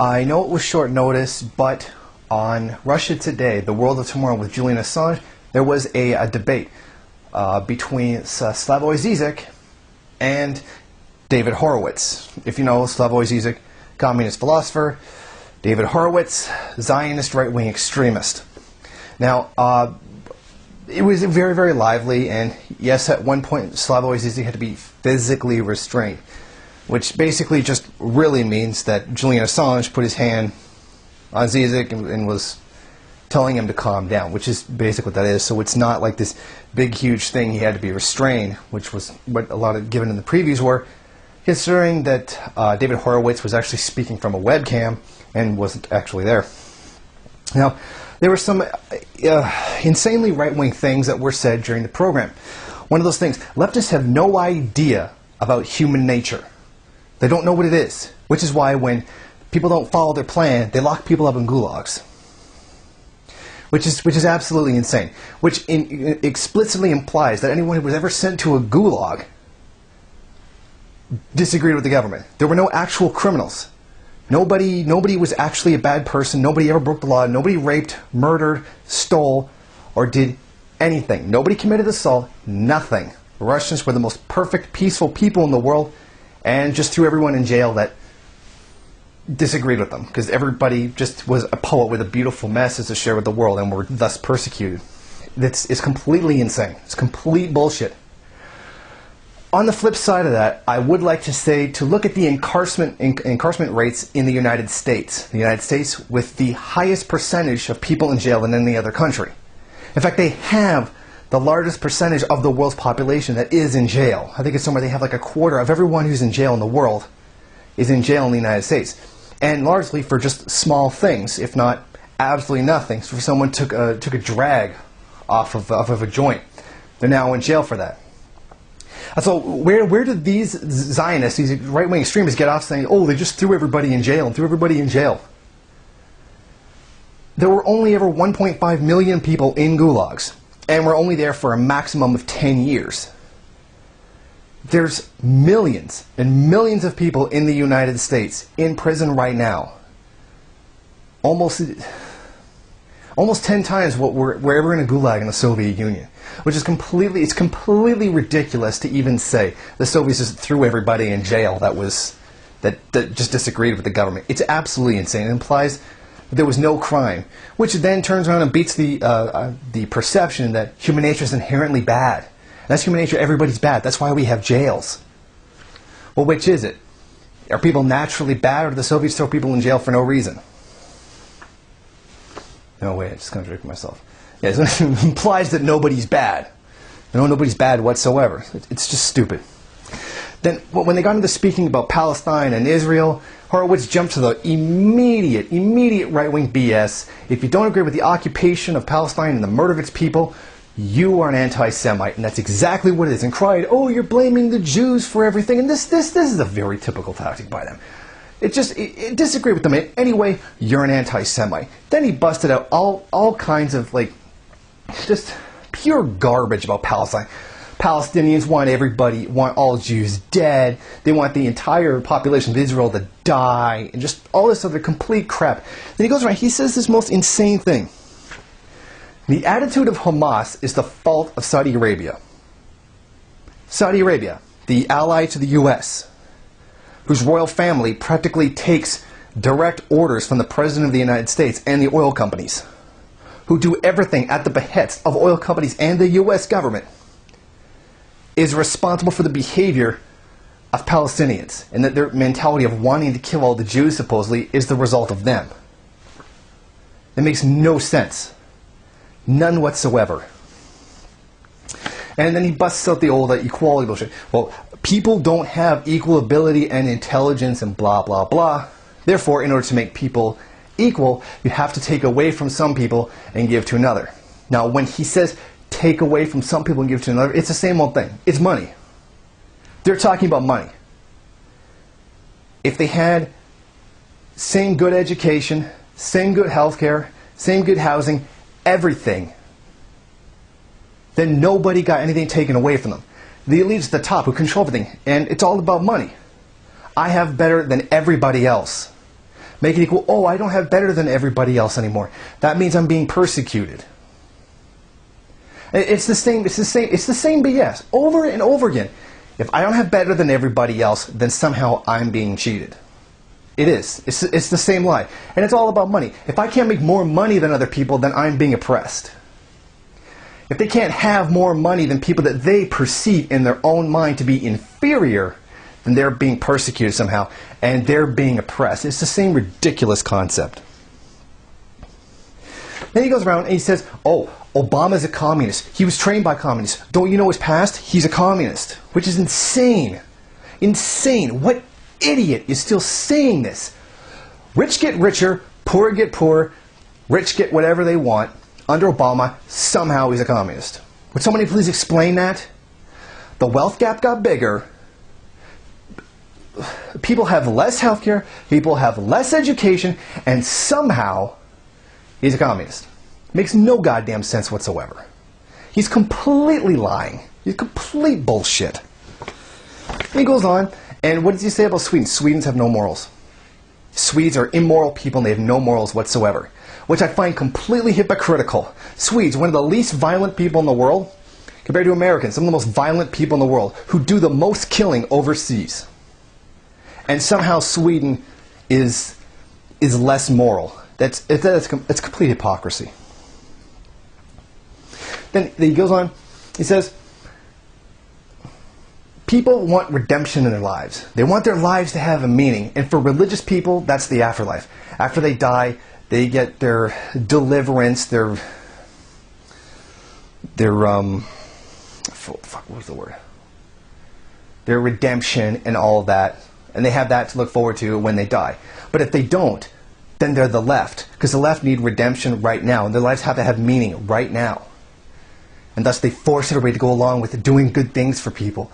I know it was short notice, but on Russia Today, The World of Tomorrow with Julian Assange, there was a debate between Slavoj Zizek and David Horowitz. If you know Slavoj Zizek, communist philosopher, David Horowitz, Zionist right-wing extremist. Now, it was very, very lively, and yes, at one point Slavoj Zizek had to be physically restrained, which basically just really means that Julian Assange put his hand on Zizek and was telling him to calm down, which is basically what that is. So it's not like this big, huge thing he had to be restrained, which was what a lot of given in the previews were, considering that David Horowitz was actually speaking from a webcam and wasn't actually there. Now, there were some insanely right-wing things that were said during the program. One of those things, leftists have no idea about human nature. They don't know what it is, which is why when people don't follow their plan, they lock people up in gulags. Which is absolutely insane. Which explicitly implies that anyone who was ever sent to a gulag disagreed with the government. There were no actual criminals. Nobody was actually a bad person. Nobody ever broke the law. Nobody raped, murdered, stole, or did anything. Nobody committed assault. Nothing. The Russians were the most perfect, peaceful people in the world, and just threw everyone in jail that disagreed with them, because everybody just was a poet with a beautiful message to share with the world and were thus persecuted. It's completely insane. It's complete bullshit. On the flip side of that, I would like to say to look at the incarcerament rates in the United States. The United States with the highest percentage of people in jail than any other country. In fact, they have the largest percentage of the world's population that is in jail. I think it's somewhere they have like a quarter of everyone who's in jail in the world is in jail in the United States. And largely for just small things, if not absolutely nothing. So if someone took a drag off of a joint, they're now in jail for that. And so where did these Zionists, these right-wing extremists get off saying, oh, they just threw everybody in jail and threw everybody in jail? There were only ever 1.5 million people in gulags, and were only there for a maximum of 10 years. There's millions and millions of people in the United States in prison right now. Almost 10 times what were ever in a gulag in the Soviet Union. Which is completely ridiculous to even say the Soviets just threw everybody in jail that just disagreed with the government. It's absolutely insane. It implies that there was no crime, which then turns around and beats the perception that human nature is inherently bad. And that's human nature. Everybody's bad. That's why we have jails. Well, which is it? Are people naturally bad, or do the Soviets throw people in jail for no reason? No, wait, I just contradicted myself. Yes, it implies that nobody's bad. No, nobody's bad whatsoever. It's just stupid. Then, when they got into speaking about Palestine and Israel, Horowitz jumped to the immediate right-wing BS. If you don't agree with the occupation of Palestine and the murder of its people, you are an anti-Semite, and that's exactly what it is. And cried, oh, you're blaming the Jews for everything. And this is a very typical tactic by them. It disagree with them in any way, you're an anti-Semite. Then he busted out all kinds of, like, just pure garbage about Palestine. Palestinians want all Jews dead. They want the entire population of Israel to die, and just all this other complete crap. Then he goes around, he says this most insane thing. The attitude of Hamas is the fault of Saudi Arabia. Saudi Arabia, the ally to the U.S., whose royal family practically takes direct orders from the President of the United States and the oil companies, who do everything at the behest of oil companies and the U.S. government, is responsible for the behavior of Palestinians, and that their mentality of wanting to kill all the Jews, supposedly, is the result of them. It makes no sense. None whatsoever. And then he busts out the old equality bullshit. Well, people don't have equal ability and intelligence and blah, blah, blah. Therefore, in order to make people equal, you have to take away from some people and give to another. Now, when he says take away from some people and give to another, it's the same old thing. It's money. They're talking about money. If they had same good education, same good healthcare, same good housing, everything, then nobody got anything taken away from them. The elites at the top who control everything, and it's all about money. I have better than everybody else. Make it equal, oh, I don't have better than everybody else anymore. That means I'm being persecuted. It's the same BS over and over again. If I don't have better than everybody else, then somehow I'm being cheated. It is. It's the same lie. And it's all about money. If I can't make more money than other people, then I'm being oppressed. If they can't have more money than people that they perceive in their own mind to be inferior, then they're being persecuted somehow, and they're being oppressed. It's the same ridiculous concept. Then he goes around and he says, oh, Obama's a communist. He was trained by communists. Don't you know his past? He's a communist. Which is insane. Insane. What idiot is still saying this? Rich get richer, poor get poorer, rich get whatever they want. Under Obama, somehow he's a communist. Would somebody please explain that? The wealth gap got bigger. People have less healthcare, people have less education, and somehow he's a communist. Makes no goddamn sense whatsoever. He's completely lying. He's complete bullshit. And he goes on, and what does he say about Sweden? Swedes have no morals. Swedes are immoral people and they have no morals whatsoever, which I find completely hypocritical. Swedes, one of the least violent people in the world, compared to Americans, some of the most violent people in the world, who do the most killing overseas. And somehow Sweden is less moral. That's complete hypocrisy. Then he goes on, he says, people want redemption in their lives. They want their lives to have a meaning. And for religious people, that's the afterlife. After they die, they get their deliverance, their what was the word? Their redemption and all of that. And they have that to look forward to when they die. But if they don't, then they're the left. Because the left need redemption right now. And their lives have to have meaning right now. And thus they force everybody to go along with doing good things for people.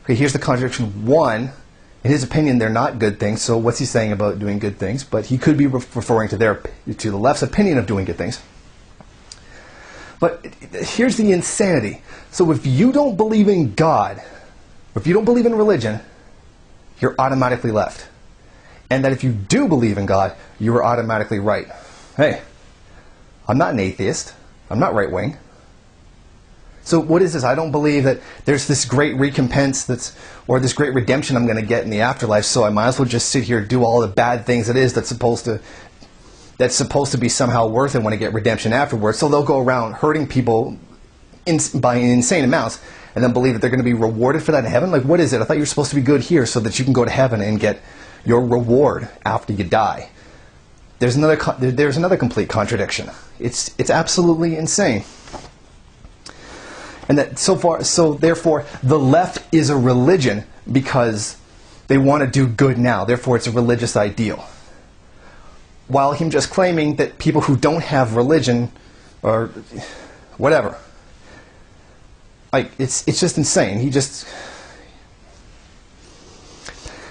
Okay, here's the contradiction. One, in his opinion, they're not good things. So what's he saying about doing good things? But he could be referring to the left's opinion of doing good things. But here's the insanity. So if you don't believe in God, or if you don't believe in religion, you're automatically left. And that if you do believe in God, you are automatically right. Hey, I'm not an atheist. I'm not right-wing. So what is this? I don't believe that there's this great recompense or this great redemption I'm going to get in the afterlife, so I might as well just sit here and do all the bad things it is that's supposed to be somehow worth it when I get redemption afterwards. So they'll go around hurting people by insane amounts and then believe that they're going to be rewarded for that in heaven? Like, what is it? I thought you were supposed to be good here so that you can go to heaven and get your reward after you die. There's another complete contradiction. It's absolutely insane. And that so therefore, the left is a religion because they want to do good now. Therefore, it's a religious ideal. While him just claiming that people who don't have religion or whatever, like it's just insane.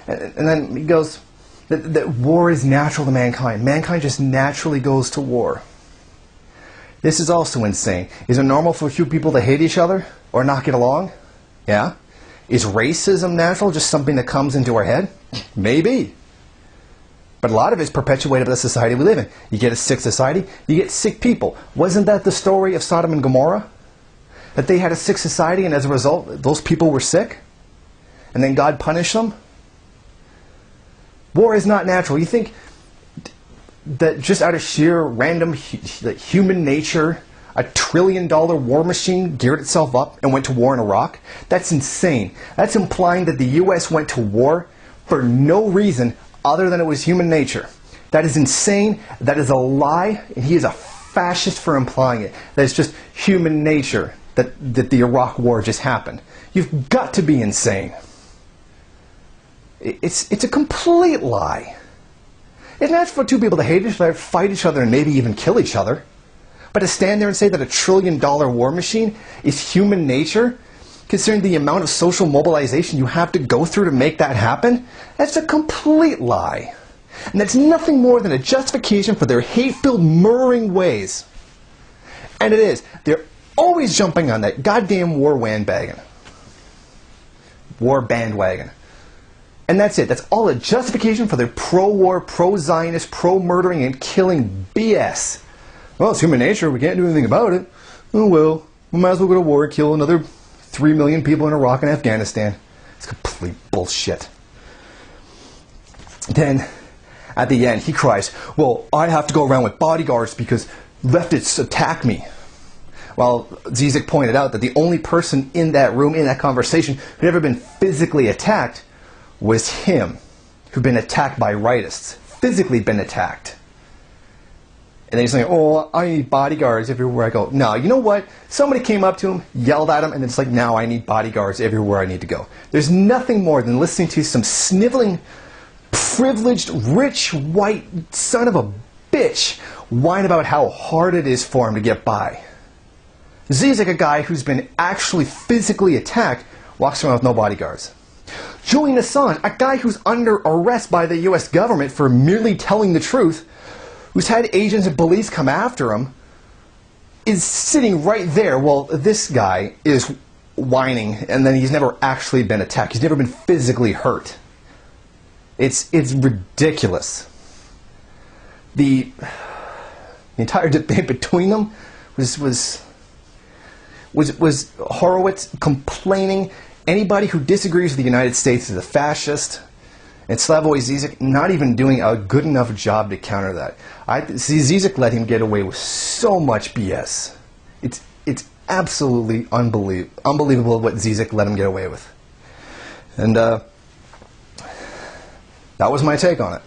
And then he goes that war is natural to mankind. Mankind just naturally goes to war. This is also insane. Is it normal for two people to hate each other or not get along? Yeah. Is racism natural, just something that comes into our head? Maybe. But a lot of it's perpetuated by the society we live in. You get a sick society, you get sick people. Wasn't that the story of Sodom and Gomorrah? That they had a sick society and as a result, those people were sick? And then God punished them? War is not natural. You think that just out of sheer random human nature, a $1 trillion war machine geared itself up and went to war in Iraq? That's insane. That's implying that the U.S. went to war for no reason other than it was human nature. That is insane. That is a lie. And he is a fascist for implying it. That it's just human nature that the Iraq war just happened. You've got to be insane. It's a complete lie. It's natural for two people to hate each other, fight each other, and maybe even kill each other. But to stand there and say that a $1 trillion war machine is human nature, considering the amount of social mobilization you have to go through to make that happen, that's a complete lie. And that's nothing more than a justification for their hate-filled, murmuring ways. And it is. They're always jumping on that goddamn war bandwagon. War bandwagon. And that's it. That's all a justification for their pro-war, pro-Zionist, pro-murdering and killing BS. Well, it's human nature. We can't do anything about it. Oh, well, we might as well go to war and kill another 3 million people in Iraq and Afghanistan. It's complete bullshit. Then, at the end, he cries, well, I have to go around with bodyguards because leftists attack me. Well, Zizek pointed out that the only person in that room, in that conversation, who'd ever been physically attacked was him, who'd been attacked by rightists, physically been attacked. And then he's like, oh, I need bodyguards everywhere I go. No, you know what? Somebody came up to him, yelled at him, and it's like, now I need bodyguards everywhere I need to go. There's nothing more than listening to some sniveling, privileged, rich, white son of a bitch whine about how hard it is for him to get by. Zizek, a guy who's been actually physically attacked, walks around with no bodyguards. Julian Assange, a guy who's under arrest by the US government for merely telling the truth, who's had agents and police come after him, is sitting right there while this guy is whining, and then he's never actually been attacked. He's never been physically hurt. It's ridiculous. The entire debate between them was Horowitz complaining anybody who disagrees with the United States is a fascist, and Slavoj Zizek not even doing a good enough job to counter that. Zizek let him get away with so much BS. It's absolutely unbelievable what Zizek let him get away with. And that was my take on it.